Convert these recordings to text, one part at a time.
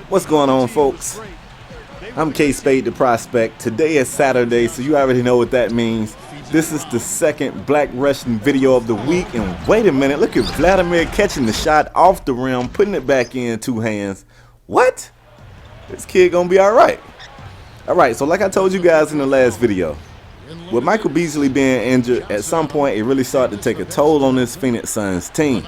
What's going on, folks? I'm K.Spade, Today is Saturday, so you already know what that means. This is the second Black Russian video of the week, and wait a minute, look at Vladimir catching the shot off the rim, putting it back in two hands. What? This kid gonna be alright. Alright, so like I told you guys in the last video, with Michael Beasley being injured, at some point it really started to take a toll on this Phoenix Suns team.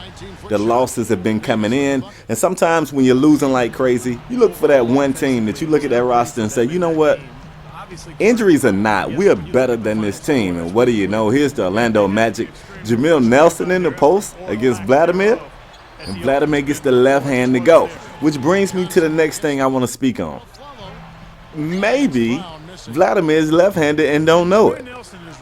The losses have been coming in, and sometimes when you're losing like crazy, you look for that one team that you look at that roster and say, you know what, injuries or not, we are better than this team. And what do you know, here's the Orlando Magic, Jameer Nelson in the post against Vladimir, and Vladimir gets the left hand to go, which brings me to the next thing I want to speak on. Maybe Vladimir is left-handed and don't know it.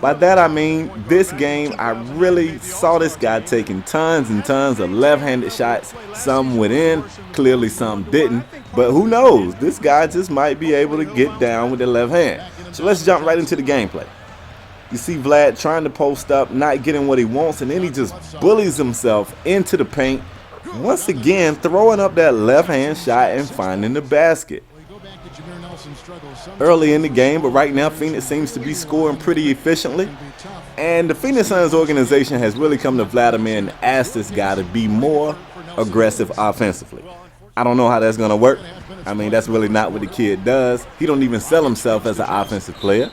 By that I mean, this game I really saw this guy taking tons and tons of left-handed shots. Some went in, clearly some didn't, but who knows, this guy just might be able to get down with the left hand. So let's jump right into the gameplay. You see Vlad trying to post up, not getting what he wants, and then he just bullies himself into the paint, once again throwing up that left-hand shot and finding the basket. Early in the game, but right now Phoenix seems to be scoring pretty efficiently, and the Phoenix Suns organization has really come to Vladimir and asked this guy to be more aggressive offensively. I don't know how that's going to work. I mean, that's really not what the kid does. He don't even sell himself as an offensive player,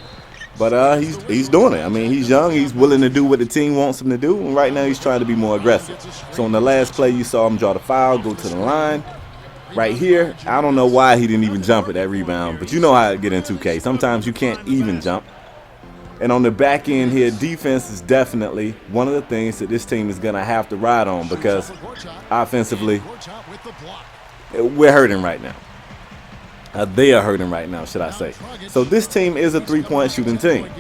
but he's doing it. I mean, he's young, he's willing to do what the team wants him to do, and right now he's trying to be more aggressive. So in the last play you saw him draw the foul, go to the line. Right here, I don't know why he didn't even jump at that rebound, but you know how it get in 2K. Sometimes you can't even jump. And on the back end here, defense is definitely one of the things that this team is going to have to ride on, because offensively, we're hurting right now. They are hurting right now, should I say. So this team is a three-point shooting team.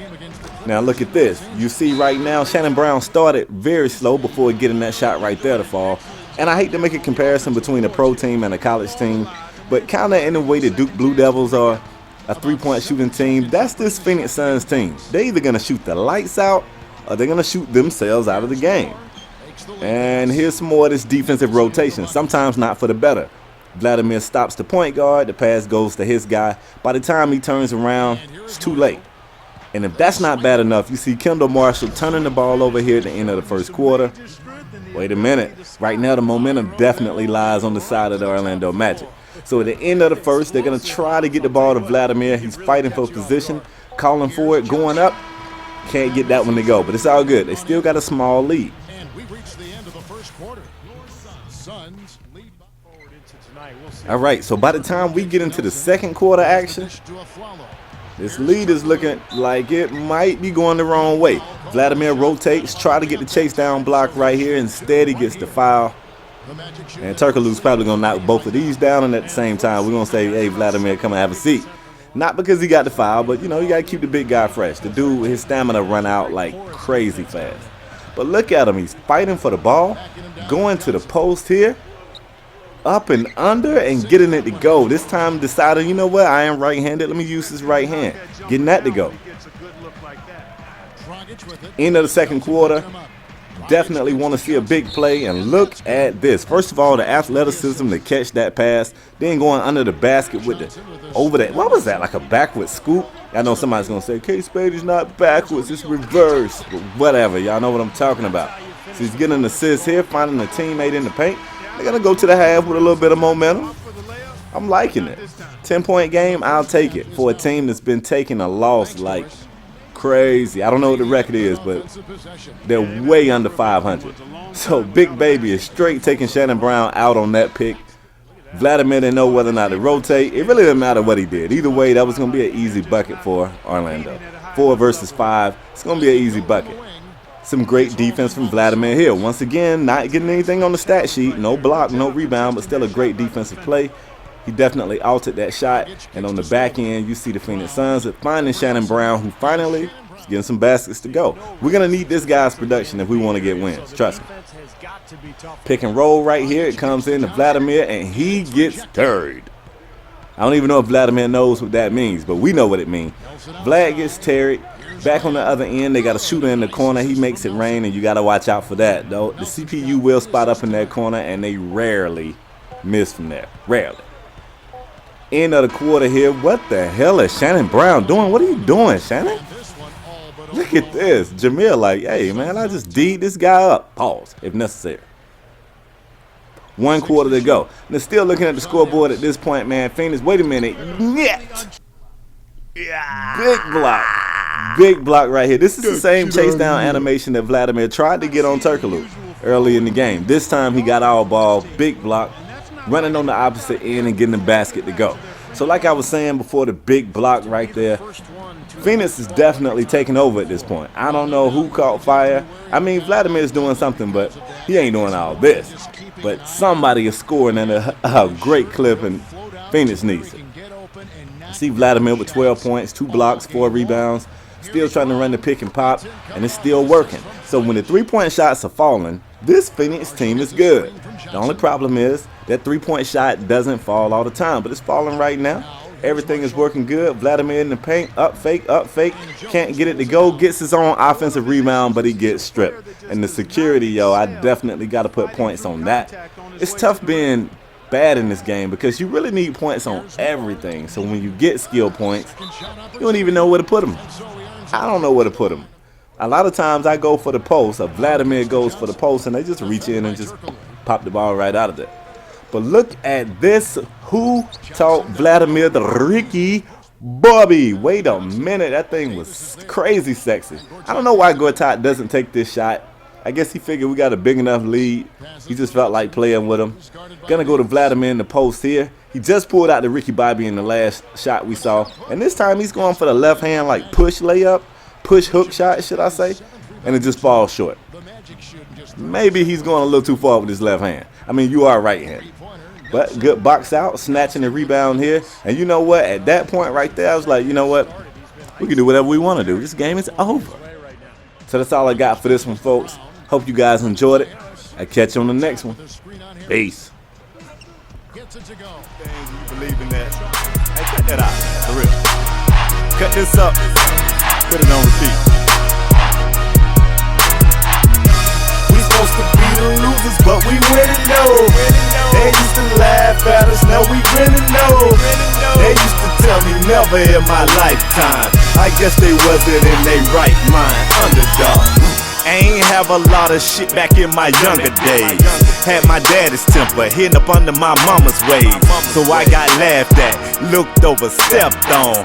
Now look at this. You see right now, Shannon Brown started very slow before getting that shot right there to fall. And I hate to make a comparison between a pro team and a college team, but kind of in the way the Duke Blue Devils are a three-point shooting team, that's this Phoenix Suns team. They're either going to shoot the lights out or they're going to shoot themselves out of the game. And here's some more of this defensive rotation, sometimes not for the better. Vladimir stops the point guard, the pass goes to his guy. By the time he turns around, it's too late. And if that's not bad enough, you see Kendall Marshall turning the ball over here at the end of the first quarter. Wait a minute. Right now the momentum definitely lies on the side of the Orlando Magic. So at the end of the first, they're going to try to get the ball to Vladimir. He's fighting for position, calling for it, going up. Can't get that one to go, but it's all good. They still got a small lead. All right, so by the time we get into the second quarter action, this lead is looking like it might be going the wrong way. Vladimir rotates, try to get the chase down block right here. Instead, he gets the foul. And Turkoglu's probably going to knock both of these down, and at the same time, we're going to say, hey, Vladimir, come and have a seat. Not because he got the foul, but, you know, you got to keep the big guy fresh. The dude, his stamina run out like crazy fast. But look at him. He's fighting for the ball, going to the post here, up and under, and getting it to go. This time decided, you know what, I am right-handed. Let me use his right hand. Getting that to go. End of the second quarter. Definitely want to see a big play, and look at this. First of all, the athleticism to catch that pass, then going under the basket with the over that. What was that, like a backward scoop? I know somebody's going to say, K-Spade is not backwards, it's reverse. But whatever, y'all know what I'm talking about. So he's getting an assist here, finding a teammate in the paint. They're going to go to the half with a little bit of momentum. I'm liking it. 10-point game, I'll take it for a team that's been taking a loss like crazy. I don't know what the record is, but they're way under 500. So Big Baby is straight taking Shannon Brown out on that pick. Vladimir didn't know whether or not to rotate. It really didn't matter what he did. Either way, that was going to be an easy bucket for Orlando. 4 versus 5. It's going to be an easy bucket. Some great defense from Vladimir here. Once again, not getting anything on the stat sheet. No block, no rebound, but still a great defensive play. He definitely altered that shot. And on the back end, you see the Phoenix Suns finding Shannon Brown, who finally is getting some baskets to go. We're going to need this guy's production if we want to get wins. Trust me. Pick and roll right here. It comes in to Vladimir, and he gets tarried. I don't even know if Vladimir knows what that means, but we know what it means. Vlad gets tarried. Back on the other end, they got a shooter in the corner. He makes it rain, and you got to watch out for that, though. The CPU will spot up in that corner, and they rarely miss from there. Rarely. End of the quarter here. What the hell is Shannon Brown doing? What are you doing, Shannon? Look at this. Jamil like, hey, man, I just D'd this guy up. Pause, if necessary. 1 quarter to go. They're still looking at the scoreboard at this point, man. Phoenix, wait a minute. Big block. Big block right here. This is the same chase down animation that Vladimir tried to get on Turkoglu early in the game. This time he got all ball, big block, running on the opposite end and getting the basket to go. So like I was saying before, the big block right there, Phoenix is definitely taking over at this point. I don't know who caught fire. I mean, Vladimir is doing something, but he ain't doing all this. But somebody is scoring at a great clip, and Phoenix needs it. See Vladimir with 12 points, 2 blocks, 4 rebounds, still trying to run the pick and pop, and it's still working. So when the 3-point shots are falling, this Phoenix team is good. The only problem is that 3-point shot doesn't fall all the time, but it's falling right now. Everything is working good. Vladimir in the paint, up fake, can't get it to go, gets his own offensive rebound, but he gets stripped. And the security, yo, I definitely got to put points on that. It's tough being bad in this game because you really need points on everything. So when you get skill points, you don't even know where to put them. I don't know where to put them. A lot of times I go for the post, or Vladimir goes for the post, and they just reach in and just pop the ball right out of there. But look at this. Who taught Vladimir the Ricky Bobby? Wait a minute. That thing was crazy sexy. I don't know why Gortat doesn't take this shot. I guess he figured we got a big enough lead. He just felt like playing with him. Gonna go to Vladimir in the post here. He just pulled out the Ricky Bobby in the last shot we saw. And this time he's going for the left hand like push layup, push hook shot, should I say. And it just falls short. Maybe he's going a little too far with his left hand. I mean, you are right-handed. But good box out, snatching the rebound here. And you know what? At that point right there, I was like, you know what? We can do whatever we want to do. This game is over. So that's all I got for this one, folks. Hope you guys enjoyed it. I'll catch you on the next one. Peace. You believe in that? Hey, cut that out, for real. Cut this up. Put it on repeat. We supposed to be the losers, but we winning though. They used to laugh at us, now we winning though. They used to tell me never in my lifetime. I guess they wasn't in their right mind. Underdog. I ain't have a lot of shit back in my younger days. Had my daddy's temper, hidden up under my mama's ways. So I got laughed at, looked over, stepped on.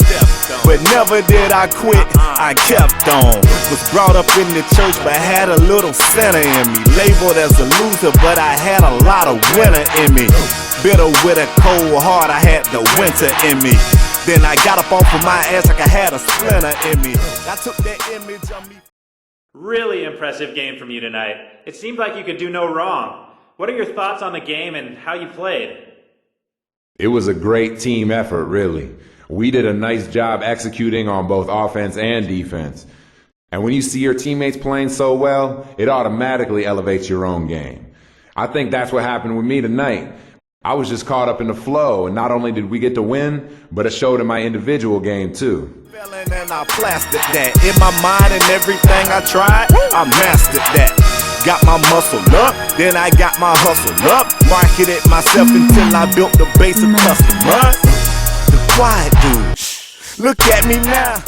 But never did I quit, I kept on. Was brought up in the church but had a little sinner in me. Labeled as a loser but I had a lot of winner in me. Bitter with a cold heart, I had the winter in me. Then I got up off of my ass like I had a splinter in me. I took that image of me. Really impressive game from you tonight. It seemed like you could do no wrong. What are your thoughts on the game and how you played? It was a great team effort, really. We did a nice job executing on both offense and defense. And when you see your teammates playing so well, it automatically elevates your own game. I think that's what happened with me tonight. I was just caught up in the flow, and not only did we get to win, but it showed in my individual game too. And I plastered that in my mind, and everything I tried, I mastered that. Got my muscle up, then I got my hustle up. Marketed myself until I built the base of customers. The quiet dude, look at me now.